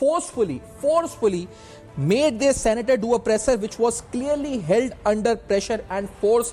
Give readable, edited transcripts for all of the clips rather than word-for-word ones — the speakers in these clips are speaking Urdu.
forcefully made their senator do a presser which was clearly held under pressure and force.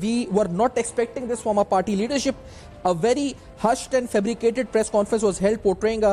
we were not expecting this from our party leadership. A very hushed and fabricated press conference was held portraying a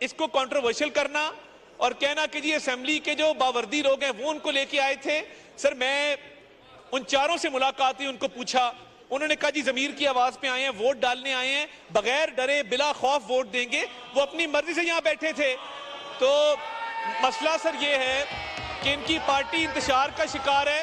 اس کو کنٹروورشل کرنا اور کہنا کہ جی اسمبلی کے جو باوردی لوگ ہیں وہ ان کو لے کے آئے تھے. سر میں ان چاروں سے ملاقات ہوئی, ان کو پوچھا, انہوں نے کہا جی ضمیر کی آواز پہ آئے ہیں, ووٹ ڈالنے آئے ہیں, بغیر ڈرے بلا خوف ووٹ دیں گے. وہ اپنی مرضی سے یہاں بیٹھے تھے. تو مسئلہ سر یہ ہے کہ ان کی پارٹی انتشار کا شکار ہے,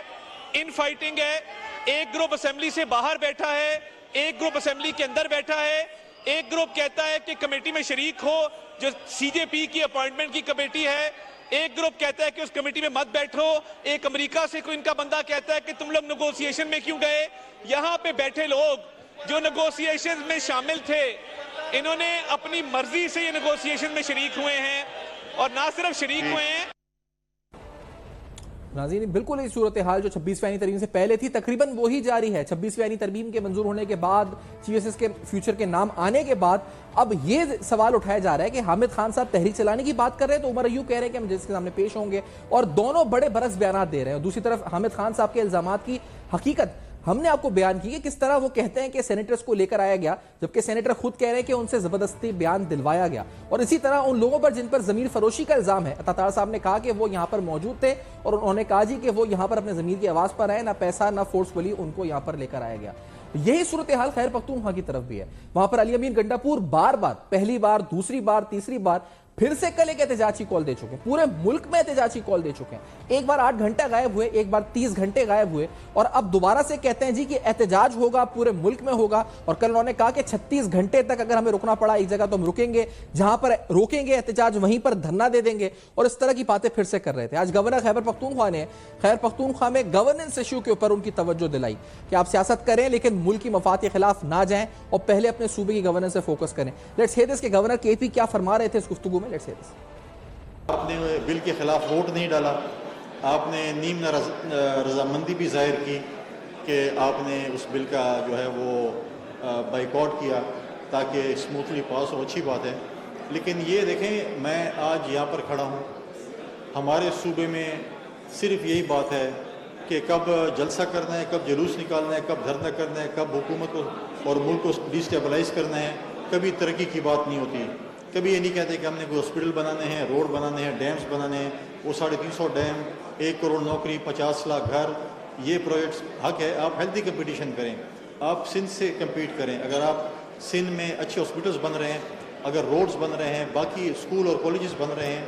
ان فائٹنگ ہے. ایک گروپ اسمبلی سے باہر بیٹھا ہے, ایک گروپ اسمبلی کے اندر بیٹھا ہے. ایک گروپ کہتا ہے کہ کمیٹی میں شریک ہو جو سی جے پی کی اپوائنٹمنٹ کی کمیٹی ہے. ایک گروپ کہتا ہے کہ اس کمیٹی میں مت بیٹھو. ایک امریکہ سے کوئی ان کا بندہ کہتا ہے کہ تم لوگ نیگوسیشن میں کیوں گئے. یہاں پہ بیٹھے لوگ جو نیگوسیشن میں شامل تھے, انہوں نے اپنی مرضی سے یہ نیگوسیشن میں شریک ہوئے ہیں, اور نہ صرف شریک ہوئے ہیں. ناظرین بالکل ہی صورتحال جو 26ویں آئینی ترمیم سے پہلے تھی تقریباً وہی جاری ہے. 26ویں آئینی ترمیم کے منظور ہونے کے بعد, چیف جسٹس کے فیوچر کے نام آنے کے بعد اب یہ سوال اٹھایا جا رہا ہے کہ حامد خان صاحب تحریک چلانے کی بات کر رہے ہیں تو عمر ایوب کہہ رہے ہیں کہ ہم جس کے سامنے پیش ہوں گے, اور دونوں بڑے برعکس بیانات دے رہے ہیں. اور دوسری طرف حامد خان صاحب کے الزامات کی حقیقت ہم نے آپ کو بیان کی کہ کس طرح وہ کہتے ہیں کہ سینیٹرز کو لے کر آیا گیا, جبکہ سینیٹر خود کہہ رہے ہیں کہ ان سے زبردستی بیان دلوایا گیا. اور اسی طرح ان لوگوں پر جن پر ضمیر فروشی کا الزام ہے, عطا صاحب نے کہا کہ وہ یہاں پر موجود تھے اور انہوں نے کہا جی کہ وہ یہاں پر اپنے ضمیر کی آواز پر آئے, نہ پیسہ نہ فورسفلی ان کو یہاں پر لے کر آیا گیا. یہی صورتحال خیر پختونخوا کی طرف بھی ہے. وہاں پر علی امین گنڈا پور بار بار, پہلی بار, دوسری بار, تیسری بار پھر سے کل ایک احتجاجی کال دے چکے ہیں. پورے ملک میں احتجاجی کال دے چکے ہیں. ایک بار 8 گھنٹے غائب ہوئے, ایک بار 30 گھنٹے غائب ہوئے, اور اب دوبارہ سے کہتے ہیں جی کہ احتجاج ہوگا, پورے ملک میں ہوگا. اور کل انہوں نے کہا کہ 36 گھنٹے تک اگر ہمیں رکنا پڑا ایک جگہ تو ہم رکیں گے, جہاں پر روکیں گے احتجاج وہیں پر دھرنا دے دیں گے. اور اس طرح کی باتیں پھر سے کر رہے تھے. آج گورنر خیبر پختونخوا نے خیر پختونخوا میں گورننس ایشو کے اوپر ان کی توجہ دلائی کہ آپ سیاست کریں لیکن ملک کی مفاد کے خلاف نہ جائیں اور پہلے اپنے صوبے کی گورننس سے فوکس کریں. لیٹس ہیئر دس کہ گورنر کے پی کیا فرما رہے تھے اس گفتگو میں. لیٹس ہیئر دس. آپ نے بل کے خلاف ووٹ نہیں ڈالا, آپ نے نیم رضامندی بھی ظاہر کی کہ آپ نے اس بل کا جو ہے وہ بائیکاٹ کیا تاکہ اسموتھلی پاس ہو. اچھی بات ہے, لیکن یہ دیکھیں میں آج یہاں پر کھڑا ہوں, ہمارے صوبے میں صرف یہی بات ہے کہ کب جلسہ کرنا ہے, کب جلوس نکالنا ہے, کب دھرنا کرنا ہے, کب حکومت کو اور ملک کو ڈیسٹیبلائز کرنا ہے. کبھی ترقی کی بات نہیں ہوتی. کبھی یہ نہیں کہتے کہ ہم نے کوئی ہاسپٹل بنانے ہیں, روڈ بنانے ہیں, ڈیمز بنانے ہیں. وہ 350 ڈیم, 1 کروڑ نوکری, 50 لاکھ گھر, یہ پروجیکٹس حق ہے. آپ ہیلتھی کمپٹیشن کریں, آپ سندھ سے کمپیٹ کریں. اگر آپ سندھ میں اچھے ہاسپٹلس بن رہے ہیں, اگر روڈز بن رہے ہیں, باقی اسکول اور کالجز بن رہے ہیں,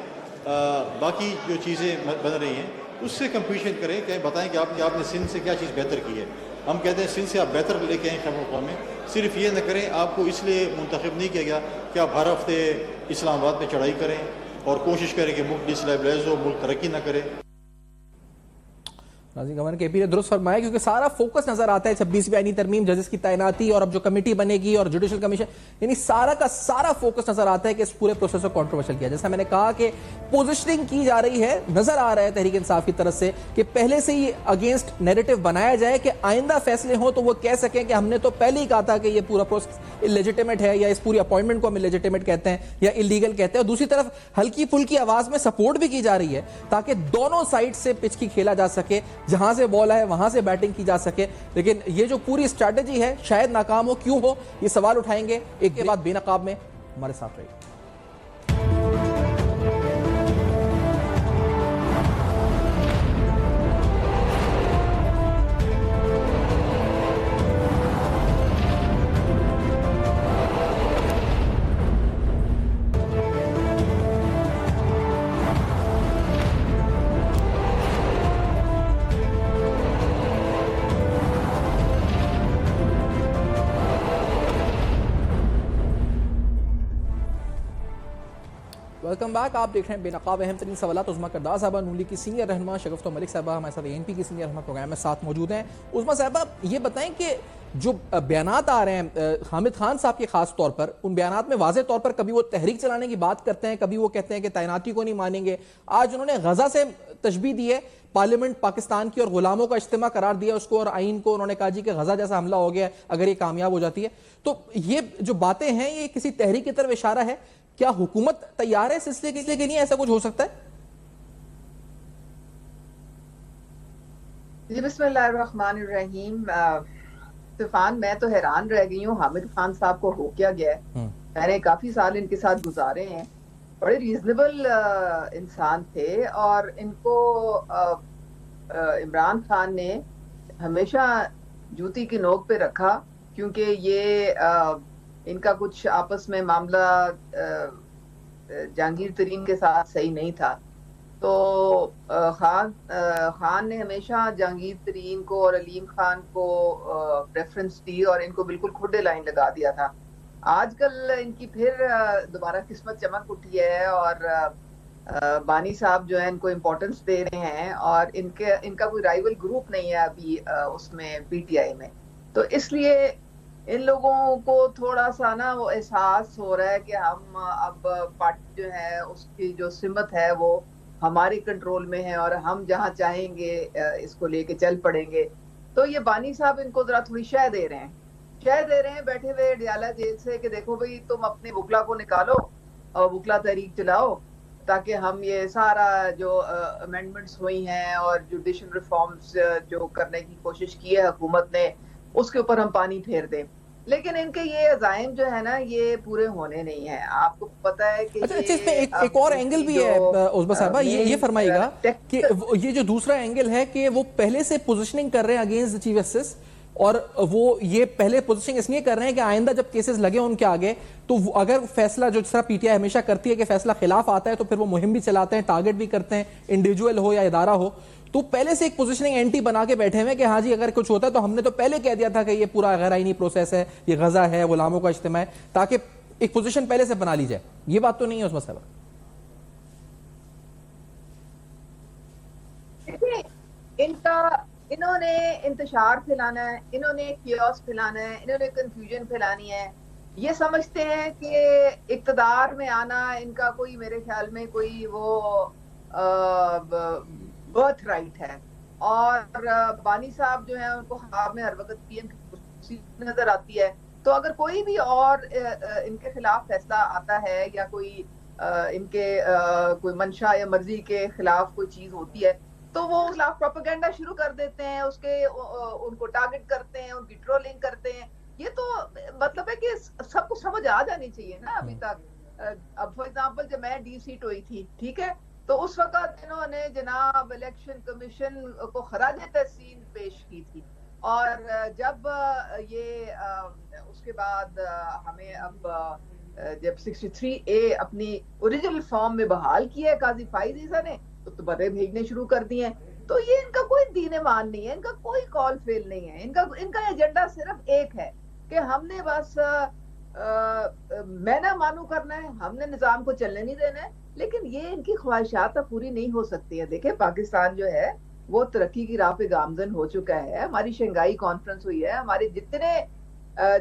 باقی جو چیزیں بن رہی ہیں اس سے کمپٹیشن کریں. کہ بتائیں کہ آپ نے سندھ سے کیا چیز بہتر کی ہے. ہم کہتے ہیں سندھ سے آپ بہتر لے کے آئیں خیبر پختونخوا میں. صرف یہ نہ کریں, آپ کو اس لیے منتخب نہیں کیا گیا کہ آپ ہر ہفتے اسلام آباد پہ چڑھائی کریں اور کوشش کریں کہ ملک ڈیسٹیبلائز ہو, ملک ترقی نہ کرے. ناظرین گورنر کے پی نے درست فرمایا کیونکہ سارا فوکس نظر آتا ہے 26ویں آئینی ترمیم, ججز کی تعیناتی اور اب جو کمیٹی بنے گی اور جوڈیشل کمیشن, یعنی سارا کا سارا فوکس نظر آتا ہے کہ اس پورے پروسیس کو کنٹروورشل کیا. جیسا میں نے کہا کہ پوزیشننگ کی جا رہی ہے, نظر آ رہا ہے تحریک انصاف کی طرف سے کہ پہلے سے ہی اگینسٹ نیریٹو بنایا جائے کہ آئندہ فیصلے ہوں تو وہ کہہ سکیں کہ ہم نے تو پہلے ہی کہا تھا کہ یہ پورا پروسیس لیجیٹیمیٹ ہے, یا اس پوری اپوائنٹمنٹ کو ہم لیجیٹیمیٹ کہتے ہیں یا انلیگل کہتے ہیں. اور دوسری طرف ہلکی پھلکی آواز میں سپورٹ بھی کی جا رہی ہے تاکہ دونوں سائڈ سے پچ کی کھیلا جا سکے, جہاں سے بال آئے وہاں سے بیٹنگ کی جا سکے. لیکن یہ جو پوری اسٹریٹجی ہے شاید ناکام ہو. کیوں ہو, یہ سوال اٹھائیں گے ایک کے بعد بے نقاب میں. ہمارے ساتھ رہیے. Welcome back. آپ دیکھ رہے ہیں بے نقاب اہم ترین سوالات. عظمیٰ کردار صاحبہ نون لیگ کی سینئر رہنما, شگفتہ ملک صاحبہ ہمارے ساتھ ANP کی سینئر رہنما پروگرام میں ساتھ موجود ہیں. عظمیٰ صاحبہ یہ بتائیں کہ جو بیانات آ رہے ہیں حامد خان صاحب کے خاص طور پر, ان بیانات میں واضح طور پر کبھی وہ تحریک چلانے کی بات کرتے ہیں, کبھی وہ کہتے ہیں کہ تعیناتی کو نہیں مانیں گے. آج انہوں نے غزہ سے تشبیہ دی ہے, پارلیمنٹ پاکستان کی اور غلاموں کا اجتماع قرار دیا اس کو, اور آئین کو. انہوں نے کہا جی کہ غزہ جیسا حملہ ہو گیا اگر یہ کامیاب ہو جاتی ہے. تو یہ جو باتیں ہیں یہ کسی تحریک کی طرف اشارہ ہے. کیا حکومت تیار ہے اس سلسلے کے لیے, ایسا کچھ ہو سکتا ہے؟ جی بسم اللہ الرحمن الرحیم. طوفان میں تو حیران رہ گئی ہوں حامد خان صاحب کو ہو کیا گیا ہے. میں نے کافی سال ان کے ساتھ گزارے ہیں بڑے ریزنیبل انسان تھے اور ان کو عمران خان نے ہمیشہ جوتی کی نوک پہ رکھا کیونکہ یہ ان کا کچھ آپس میں معاملہ جہانگیر ترین کے ساتھ صحیح نہیں تھا. تو خان نے ہمیشہ جہانگیر ترین کو اور علیم خان کو پریفرنس دی اور ان کو بالکل کھڈے لائن لگا دیا تھا. آج کل ان کی پھر دوبارہ قسمت چمک اٹھی ہے اور بانی صاحب جو ہے ان کو امپورٹنس دے رہے ہیں اور ان کا کوئی رائیول گروپ نہیں ہے ابھی اس میں پی ٹی آئی میں. تو اس لیے ان لوگوں کو تھوڑا سا نا وہ احساس ہو رہا ہے کہ ہم اب پارٹی جو ہے اس کی جو سمت ہے وہ ہماری کنٹرول میں ہے اور ہم جہاں چاہیں گے اس کو لے کے چل پڑیں گے. تو یہ بانی صاحب ان کو ذرا تھوڑی شے دے رہے ہیں بیٹھے ہوئے ڈیالہ جیل سے کہ دیکھو بھئی تم اپنے وکلا کو نکالو اور وکلا تحریک چلاؤ تاکہ ہم یہ سارا جو امینڈمنٹس ہوئی ہیں اور جوڈیشل ریفارمز جو کرنے کی کوشش کی ہے حکومت نے اس کے اوپر ہم پانی پھیر دیں. لیکن ان کے یہ عزائم جو ہے نا یہ پورے ہونے نہیں ہیں. آپ کو پتا ہے کہ اچھا اس میں ایک اور اینگل بھی ہے عزبہ صاحبہ, یہ فرمائیے گا کہ یہ جو دوسرا اینگل ہے کہ وہ پہلے سے پوزیشننگ کر رہے ہیں اگینسٹ چیف جسٹس اور وہ یہ پہلے پوزیشننگ اس لیے کر رہے ہیں کہ آئندہ جب کیسز لگے ان کے آگے تو اگر فیصلہ جو جس طرح پی ٹی آئی ہمیشہ کرتی ہے کہ فیصلہ خلاف آتا ہے تو پھر وہ مہم بھی چلاتے ہیں, ٹارگٹ بھی کرتے ہیں, انڈیویجول ہو یا ادارہ ہو. تو پہلے سے ایک پوزیشننگ اینٹی بنا کے بیٹھے ہوئے کہ ہاں جی اگر کچھ ہوتا ہے تو ہم نے تو پہلے کہہ دیا تھا کہ یہ پورا غیر آئینی پروسیس ہے, یہ غزہ ہے, غلاموں کا اجتماع ہے, تاکہ ایک پوزیشن پہلے سے بنا لی جائے. یہ بات تو نہیں ہے اس مسئلہ انہوں نے انتشار پھیلانا ہے, انہوں نے کیوس پھیلانا ہے, انہوں نے کنفیوژن پھیلانی ہے. یہ سمجھتے ہیں کہ اقتدار میں آنا ان کا کوئی میرے خیال میں کوئی وہ برتھ رائٹ ہے. اور بانی صاحب جو ہیں ان کو خواب میں ہر وقت پی ایم کی کرسی نظر آتی ہے. تو اگر کوئی بھی اور ان کے خلاف فیصلہ آتا ہے یا کوئی ان کے کوئی منشا یا مرضی کے خلاف کوئی چیز ہوتی ہے تو وہ خلاف پروپیگنڈا شروع کر دیتے ہیں, ان کو ٹارگٹ کرتے ہیں, ان کی ٹرولنگ کرتے ہیں. یہ تو مطلب ہے کہ سب کو سمجھ آ جانی چاہیے نا ابھی تک. اب فار ایگزامپل جب میں ڈی سیٹ ہوئی تھی, ٹھیک ہے, تو اس وقت انہوں نے جناب الیکشن کمیشن کو خراج تحسین پیش کی تھی. اور جب یہ اس کے بعد ہمیں اب جب 63A اپنی اوریجنل فارم میں بحال کیا ہے قاضی فائز عیسیٰ نے تو برے بھیجنے شروع کر دیے ہیں. تو یہ ان کا کوئی دین مان نہیں ہے, ان کا کوئی کال فیل نہیں ہے. ان کا ایجنڈا صرف ایک ہے کہ ہم نے بس میں نہ مانو کرنا ہے, ہم نے نظام کو چلنے نہیں دینا ہے. لیکن یہ ان کی خواہشات اب پوری نہیں ہو سکتی ہیں. دیکھیں پاکستان جو ہے وہ ترقی کی راہ پہ گامزن ہو چکا ہے. ہماری شنگھائی کانفرنس ہوئی ہے, ہمارے جتنے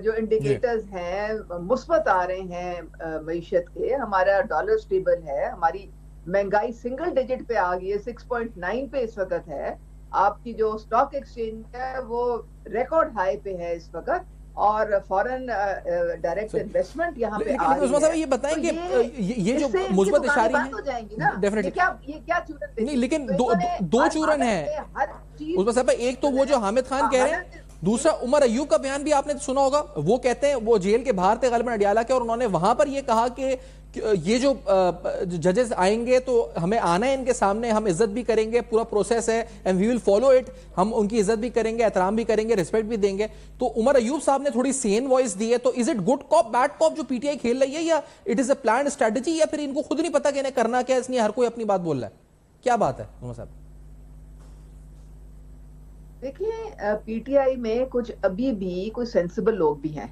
جو انڈیکیٹرز ہیں مثبت آ رہے ہیں معیشت کے, ہمارا ڈالر سٹیبل ہے, ہماری مہنگائی سنگل ڈیجٹ پہ آ گئی ہے, 6.9 پہ اس وقت ہے. آپ کی جو اسٹاک ایکسچینج ہے وہ ریکارڈ ہائی پہ ہے اس وقت, اور فورن ڈائریکٹ انویسٹمنٹ یہاں پہ آ رہی ہے. یہ بتائیں کہ یہ جو مثبت اشارے ہیں ڈیفینیٹلی, لیکن دو چورن ہیں عزبہ صاحب. ایک تو وہ جو حامد خان کہہ رہے ہیں, دوسرا عمر ایوب کا بیان بھی آپ نے سنا ہوگا. وہ کہتے ہیں وہ جیل کے باہر تھے غالباً اڈیالہ کے, اور انہوں نے وہاں پر یہ کہا کہ یہ جو ججز آئیں گے تو ہمیں آنا ہے ان کے سامنے, ہم عزت بھی کریں گے, پورا پروسیس ہے and we will follow it, ہم ان کی عزت بھی کریں گے, احترام بھی کریں گے, ریسپیکٹ بھی دیں گے. تو عمر ایوب صاحب نے تھوڑی سین وائس دی ہے. تو از اٹ گڈ کاپ بیڈ کاپ جو پی ٹی آئی کھیل رہی ہے, یا it is a planned strategy, یا پھر ان کو خود نہیں پتا کہ انہیں کرنا کیا, اس لیے ہر کوئی اپنی بات بول رہا ہے؟ کیا بات ہے عمر صاحب؟ دیکھیے پی ٹی آئی میں کچھ ابھی بھی کوئی سینسیبل لوگ بھی ہیں.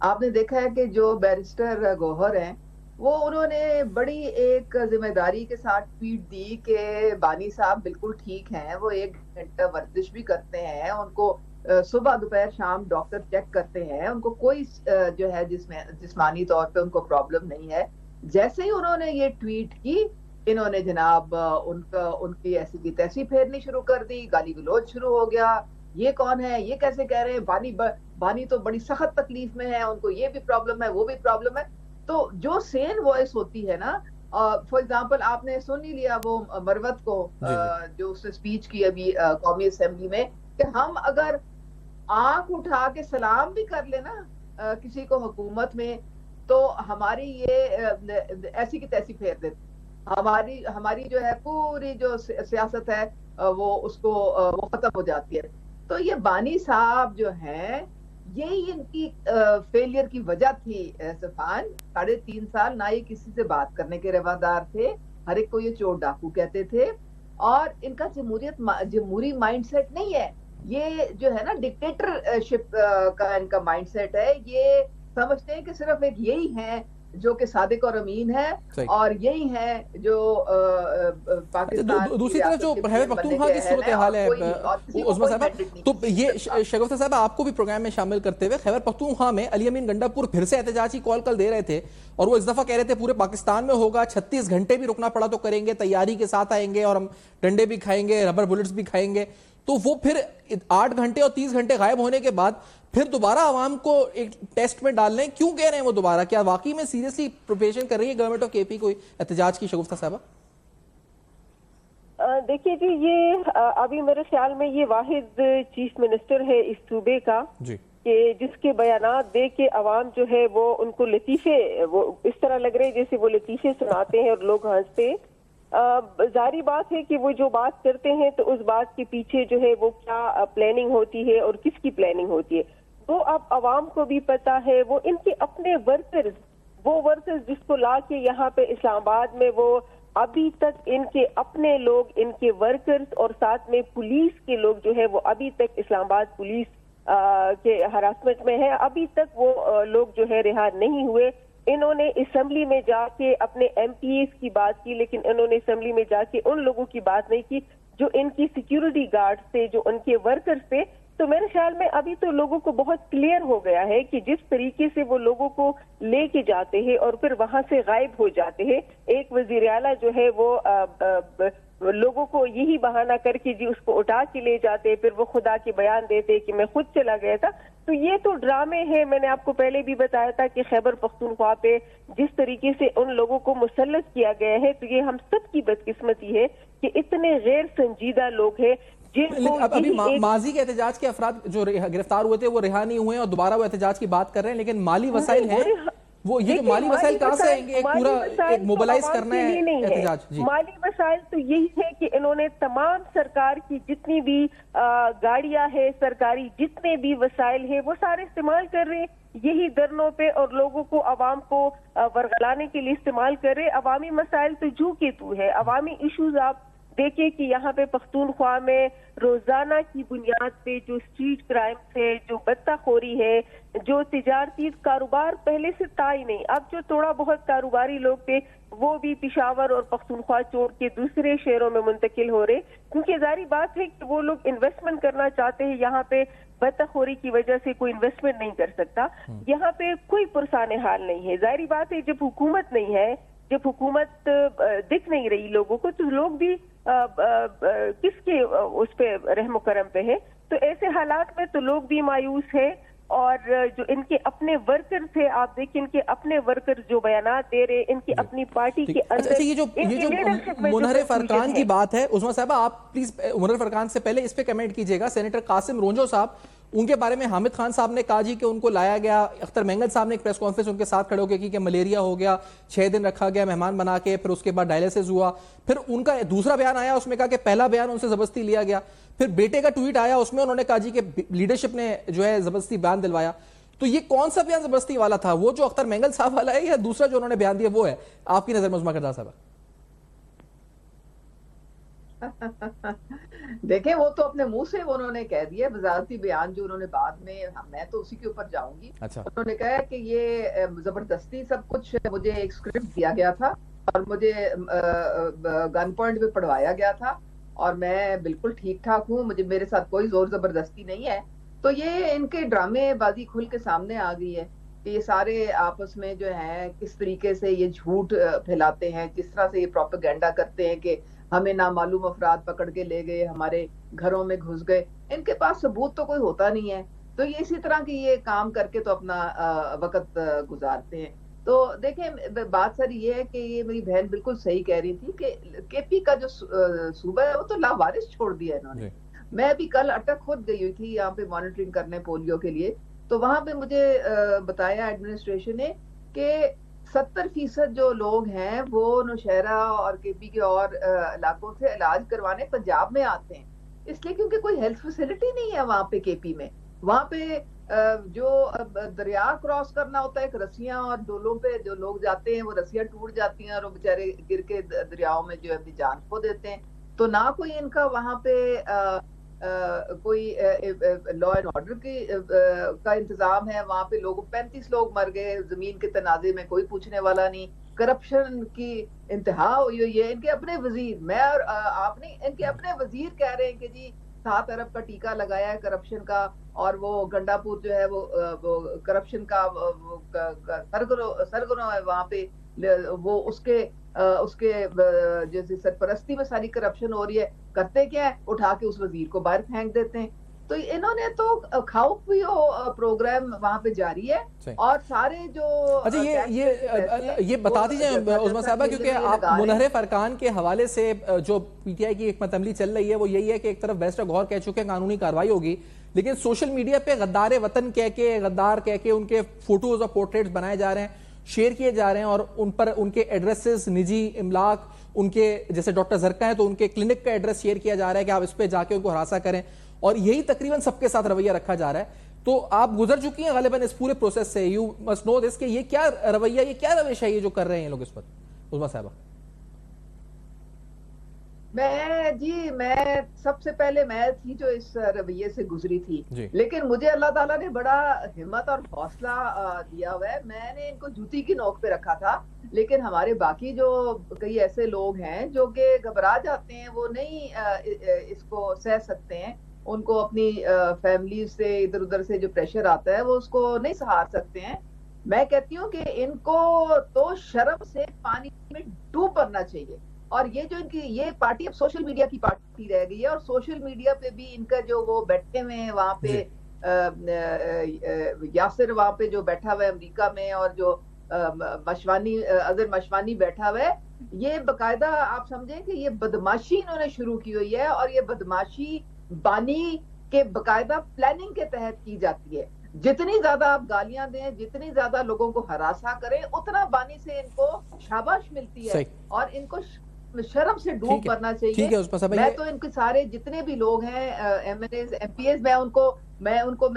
آپ نے دیکھا ہے کہ جو بیرسٹر گوہر ہیں وہ انہوں نے بڑی ایک ذمہ داری کے ساتھ ٹویٹ دی کہ بانی صاحب بالکل ٹھیک ہیں, وہ 1 گھنٹہ ورزش بھی کرتے ہیں, ان کو صبح دوپہر شام ڈاکٹر چیک کرتے ہیں, ان کو کوئی جو ہے جسمانی طور پہ ان کو پرابلم نہیں ہے. جیسے ہی انہوں نے یہ ٹویٹ کی, انہوں نے جناب ان کی ایسی کی تیسی پھیرنی شروع کر دی, گالی گلوچ شروع ہو گیا. یہ کون ہے, یہ کیسے کہہ رہے ہیں, بانی تو بڑی سخت تکلیف میں ہے, ان کو یہ بھی پرابلم ہے, وہ بھی پرابلم ہے. تو جو سین وائس ہوتی ہے نا, فار ایگزامپل آپ نے سن ہی لیا وہ مروت کو جو اس نے سپیچ کی ابھی قومی اسمبلی میں, کہ ہم اگر آنکھ اٹھا کے سلام بھی کر لیں نا کسی کو حکومت میں, تو ہماری یہ ایسی کی تیسی پھیر دیتے. ہماری جو ہے پوری جو سیاست ہے وہ اس کو وہ ختم ہو جاتی ہے. تو یہ بانی صاحب جو ہیں یہی ان کی فیلئر کی وجہ تھی صفان. 3.5 سال نہ یہ کسی سے بات کرنے کے روادار تھے, ہر ایک کو یہ چور ڈاکو کہتے تھے, اور ان کا جمہوری مائنڈ سیٹ نہیں ہے. یہ جو ہے نا ڈکٹیٹر شپ کا ان کا مائنڈ سیٹ ہے. یہ سمجھتے ہیں کہ صرف ایک یہی ہیں جو کہ صادق اور امین ہے, اور یہی ہیں جو پاکستان. دوسری طرف جو خیبر پختونخوا کی صورتحال ہے عظمیٰ صاحبہ, تو یہ شگفتہ صاحب آپ کو بھی پروگرام میں شامل کرتے ہوئے, خیبر پختونخوا میں علی امین گنڈا پور پھر سے احتجاج کی کال کل دے رہے تھے, اور وہ اس دفعہ کہہ رہے تھے پورے پاکستان میں ہوگا, 36 گھنٹے بھی رکنا پڑا تو کریں گے, تیاری کے ساتھ آئیں گے, اور ہم ڈنڈے بھی کھائیں گے, ربر بلٹس بھی کھائیں گے. تو وہ پھر 8 گھنٹے اور 30 گھنٹے غائب ہونے کے بعد پھر دوبارہ عوام کو ایک ٹیسٹ میں ڈال لیں, کیوں کہہ رہے ہیں وہ دوبارہ؟ کیا واقعی میں سیریسلی پریپریشن کر رہی ہے گورنمنٹ آف کے پی کوئی احتجاج کی شگفتہ صاحبہ؟ دیکھیے جی, یہ ابھی میرے خیال میں یہ واحد چیف منسٹر ہے اس صوبے کا کہ جس کے بیانات دے کے عوام جو ہے وہ ان کو لطیفے, وہ اس طرح لگ رہے جیسے وہ لطیفے سناتے ہیں اور لوگ ہنستے ہیں. ظاہری بات ہے کہ وہ جو بات کرتے ہیں تو اس بات کے پیچھے جو ہے وہ کیا پلاننگ ہوتی ہے اور کس کی پلاننگ ہوتی ہے وہ اب عوام کو بھی پتا ہے. وہ ان کے اپنے ورکرز جس کو لا کے یہاں پہ اسلام آباد میں, وہ ابھی تک ان کے اپنے لوگ, ان کے ورکرز اور ساتھ میں پولیس کے لوگ جو ہے وہ ابھی تک اسلام آباد پولیس کے ہراسمنٹ میں ہے. ابھی تک وہ لوگ جو ہے رہا نہیں ہوئے. انہوں نے اسمبلی میں جا کے اپنے ایم پی ایز کی بات کی, لیکن انہوں نے اسمبلی میں جا کے ان لوگوں کی بات نہیں کی جو ان کی سیکیورٹی گارڈ تھے, جو ان کے ورکرز تھے. تو میرے خیال میں ابھی تو لوگوں کو بہت کلیئر ہو گیا ہے کہ جس طریقے سے وہ لوگوں کو لے کے جاتے ہیں اور پھر وہاں سے غائب ہو جاتے ہیں. ایک وزیر اعلیٰ جو ہے وہ لوگوں کو یہی بہانہ کر کے جی اس کو اٹھا کے لے جاتے, پھر وہ خدا کے بیان دیتے کہ میں خود چلا گیا تھا. تو یہ تو ڈرامے ہیں. میں نے آپ کو پہلے بھی بتایا تھا کہ خیبر پختونخوا پہ جس طریقے سے ان لوگوں کو مسلط کیا گیا ہے, تو یہ ہم سب کی بدقسمتی ہے کہ اتنے غیر سنجیدہ لوگ ہیں. ابھی ماضی کے احتجاج کے افراد جو گرفتار ہوئے تھے وہ رہا نہیں ہوئے اور دوبارہ وہ احتجاج کی بات کر رہے ہیں, لیکن مالی وسائل ہیں, وہ یہ مالی وسائل کہاں سے آئیں گے؟ ایک پورا ایک موبلائز کرنا ہے احتجاج. مالی وسائل تو یہی ہے کہ انہوں نے تمام سرکار کی جتنی بھی گاڑیاں ہیں, سرکاری جتنے بھی وسائل ہیں وہ سارے استعمال کر رہے ہیں یہی دھرنوں پہ, اور لوگوں کو, عوام کو ورغلانے کے لیے استعمال کر رہے. عوامی مسائل تو جو کہ تو ہے. عوامی ایشوز آپ دیکھیں کہ یہاں پہ پختونخوا میں روزانہ کی بنیاد پہ جو اسٹریٹ کرائمز ہے, جو بتہ خوری ہے, جو تجارتی کاروبار پہلے سے تھا ہی نہیں, اب جو تھوڑا بہت کاروباری لوگ تھے وہ بھی پشاور اور پختونخوا چھوڑ کے دوسرے شہروں میں منتقل ہو رہے, کیونکہ ظاہری بات ہے کہ وہ لوگ انویسٹمنٹ کرنا چاہتے ہیں. یہاں پہ بتہ خوری کی وجہ سے کوئی انویسٹمنٹ نہیں کر سکتا. یہااں پہ کوئی پرسان حال نہیں ہے. ظاہری بات ہے جب حکومت نہیں ہے, جب حکومت دکھ نہیں رہی لوگوں کو, تو لوگ بھی کس کے اس پہ رحم و کرم پہ ہے. تو ایسے حالات میں تو لوگ بھی مایوس ہیں, اور جو ان کے اپنے ورکرز ہیں, آپ دیکھیں ان کے اپنے ورکرز جو بیانات دے رہے, ان کی اپنی پارٹی کے اندر یہ جو منحرف ارکان کی بات ہے, عظمیٰ صاحبہ آپ پلیز منحرف ارکان سے پہلے اس پہ کمنٹ کیجئے گا. سینیٹر قاسم رونجو صاحب, ان کے بارے میں حامد خان صاحب نے کہا جی کہ ان کو لایا گیا, اختر مینگل صاحب نے ایک پریس کانفرنس ان کے ساتھ کھڑے ہو کے کی کہ ملیریا ہو گیا, 6 دن رکھا گیا مہمان بنا کے, پھر اس کے بعد ڈائلیسس ہوا. پھر ان کا دوسرا بیان آیا, اس میں کہا کہ پہلا بیان ان سے زبردستی لیا گیا. پھر بیٹے کا ٹویٹ آیا, اس میں انہوں نے کہا جی کہ لیڈرشپ نے جو ہے زبردستی بیان دلوایا. تو یہ کون سا بیان زبردستی والا تھا, وہ جو اختر مینگل صاحب والا ہے یا دوسرا جو انہوں نے بیان دیا وہ ہے آپ کی نظر میں عظمیٰ کردار صاحبہ؟ دیکھیں وہ تو اپنے منہ سے انہوں نے کہہ دیا, وزارتی بیان جو انہوں نے بعد میں تو اسی کے اوپر جاؤں گی. انہوں نے کہا کہ یہ زبردستی سب کچھ, مجھے ایک اسکرپٹ دیا گیا تھا اور مجھے گن پوائنٹ پہ پڑھوایا گیا تھا, اور میں بالکل ٹھیک ٹھاک ہوں, مجھے میرے ساتھ کوئی زور زبردستی نہیں ہے. تو یہ ان کے ڈرامے بازی کھل کے سامنے آ گئی ہے کہ یہ سارے آپس میں جو ہیں کس طریقے سے یہ جھوٹ پھیلاتے ہیں, کس طرح سے یہ پروپیگنڈا کرتے ہیں کہ ہمیں نامعلوم افراد پکڑ کے لے گئے, ہمارے گھروں میں گھس گئے. ان کے پاس ثبوت تو کوئی ہوتا نہیں ہے, تو یہ اسی طرح کی یہ کام کر کے تو اپنا وقت گزارتے ہیں. تو دیکھیں بات سر یہ ہے کہ یہ میری بہن بالکل صحیح کہہ رہی تھی کہ کے پی کا جو صوبہ ہے وہ تو لاوارث چھوڑ دیا انہوں نے. میں بھی کل اٹک خود گئی ہوئی تھی یہاں پہ مانیٹرنگ کرنے پولیو کے لیے, تو وہاں پہ مجھے بتایا ایڈمنسٹریشن نے کہ 70% جو لوگ ہیں وہ نوشہرہ اور کے پی کے اور علاقوں سے علاج کروانے پنجاب میں آتے ہیں، اس لیے کیونکہ کوئی ہیلتھ فیسلٹی نہیں ہے وہاں پہ کے پی میں. وہاں پہ جو دریا کراس کرنا ہوتا ہے ایک رسیاں اور ڈولوں پہ جو لوگ جاتے ہیں وہ رسیاں ٹوٹ جاتی ہیں اور وہ بیچارے گر کے دریاؤں میں جو ہے اپنی جان کھو دیتے ہیں. تو نہ کوئی ان کا وہاں پہ کوئی لا اینڈ آرڈر کا انتظام ہے. وہاں پہ لوگ 35 لوگ مر گئے زمین کے تنازع میں، کوئی پوچھنے والا نہیں. کرپشن کی انتہا ہوئی ہوئی ہے. ان کے اپنے وزیر، میں اور آپ نہیں، ان کے اپنے وزیر کہہ رہے ہیں کہ جی 7 ارب کا ٹیکہ لگایا ہے کرپشن کا، اور وہ گنڈا پور جو ہے وہ کرپشن کا سرگرو ہے وہاں پہ. وہ اس کے جیسے سرپرستی میں ساری کرپشن ہو رہی ہے. کرتے کیا ہے؟ اٹھا کے اس وزیر کو باہر پھینک دیتے ہیں. تو انہوں نے تو کھاؤ پیو پروگرام وہاں پہ جاری ہے اور سارے جو اچھا یہ بتا دیجئے عظمیٰ صاحبہ، کیونکہ آپ منحرف ارکان کے حوالے سے جو پی ٹی آئی کی حکمت عملی چل رہی ہے وہ یہی ہے کہ ایک طرف بیرسٹر گوہر کہہ چکے ہیں قانونی کارروائی ہوگی، لیکن سوشل میڈیا پہ غدار وطن کہہ کے، غدار کہہ کے ان کے فوٹوز اور پورٹریٹس بنائے جا رہے ہیں، شیئر کیے جا رہے ہیں، اور ان پر ان کے ایڈریسز، نجی املاک، ان کے جیسے ڈاکٹر زرکا ہیں تو ان کے کلینک کا ایڈریس شیئر کیا جا رہا ہے کہ آپ اس پہ جا کے ان کو ہراساں کریں، اور یہی تقریباً سب کے ساتھ رویہ رکھا جا رہا ہے. تو آپ گزر چکی ہیں غالباً اس پورے پروسیس سے، یو مسٹ نو دس کہ یہ کیا رویہ، یہ کیا روش ہے یہ جو کر رہے ہیں لوگ اس پر. عظمیٰ صاحبہ میں سب سے پہلے میں تھی جو اس رویے سے گزری تھی، لیکن مجھے اللہ تعالیٰ نے بڑا ہمت اور حوصلہ دیا ہوا ہے. میں نے ان کو جوتی کی نوک پہ رکھا تھا، لیکن ہمارے باقی جو کئی ایسے لوگ ہیں جو کہ گھبرا جاتے ہیں، وہ نہیں اس کو سہ سکتے ہیں. ان کو اپنی فیملی سے ادھر ادھر سے جو پریشر آتا ہے وہ اس کو نہیں سہار سکتے ہیں. میں کہتی ہوں کہ ان کو تو شرم سے پانی میں ڈوب مرنا چاہیے. اور یہ جو ان کی یہ پارٹی اب سوشل میڈیا کی پارٹی رہ گئی ہے، اور سوشل میڈیا پہ بھی ان کا جو وہ بیٹھے ہوئے ہیں وہاں پہ یاسر وہاں پہ جو بیٹھا ہوا ہے امریکہ میں، اور جو اظہر مشوانی بیٹھا ہوا ہے، یہ باقاعدہ آپ سمجھیں کہ یہ بدماشی انہوں نے شروع کی ہوئی ہے، اور یہ بدماشی بانی کے باقاعدہ پلاننگ کے تحت کی جاتی ہے. جتنی زیادہ آپ گالیاں دیں، جتنی زیادہ لوگوں کو ہراساں کریں، اتنا بانی سے ان کو شاباش ملتی ہے، اور ان کو شرم سے ڈوب کرنا چاہیے. میں تو ان کے سارے جتنے بھی لوگ ہیں M N As, M P As, میں ان کو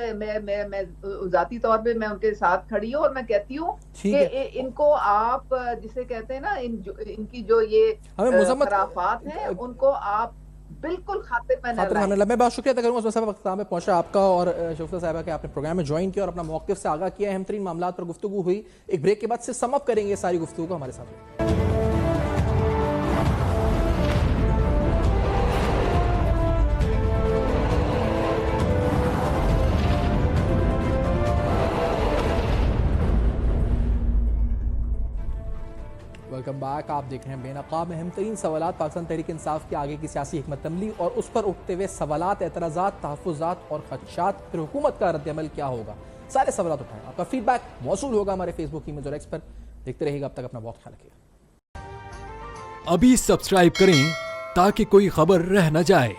ذاتی طور پہ میں ان کے ساتھ کھڑی ہوں، اور میں کہتی ہوں کہ ان کو آپ جسے کہتے ہیں نا ان کی جو یہ خرافات ہیں ان کو آپ بالکل خاطر میں نہ لائیں. میں بہت شکریہ ادا کروں عظمیٰ صاحبہ، وقت میں پہنچا آپ کا اور شفقت صاحبہ کہ آپ نے پروگرام میں جوائن کیا اور اپنا موقف سے آگاہ کیا. اہم ترین معاملات پر گفتگو ہوئی. ایک بریک کے بعد سے سم اپ کریں گے ساری گفتگو کو ہمارے ساتھ. Welcome back. آپ دیکھ رہے ہیں بے نقاب. اہم ترین سوالات پاکستان تحریک انصاف کے آگے کی سیاسی حکمت عملی اور اس پر اٹھتے ہوئے سوالات، اعتراضات، تحفظات اور خدشات. پھر حکومت کا رد عمل کیا ہوگا؟ سارے سوالات اٹھائیں. آپ کا فیڈ بیک موصول ہوگا ہمارے فیس بک ایمیج اور ایکس پر. دیکھتے رہیے گا. اب تک اپنا بہت خیال رکھیے گا. ابھی سبسکرائب کریں تاکہ کوئی خبر رہ نہ جائے.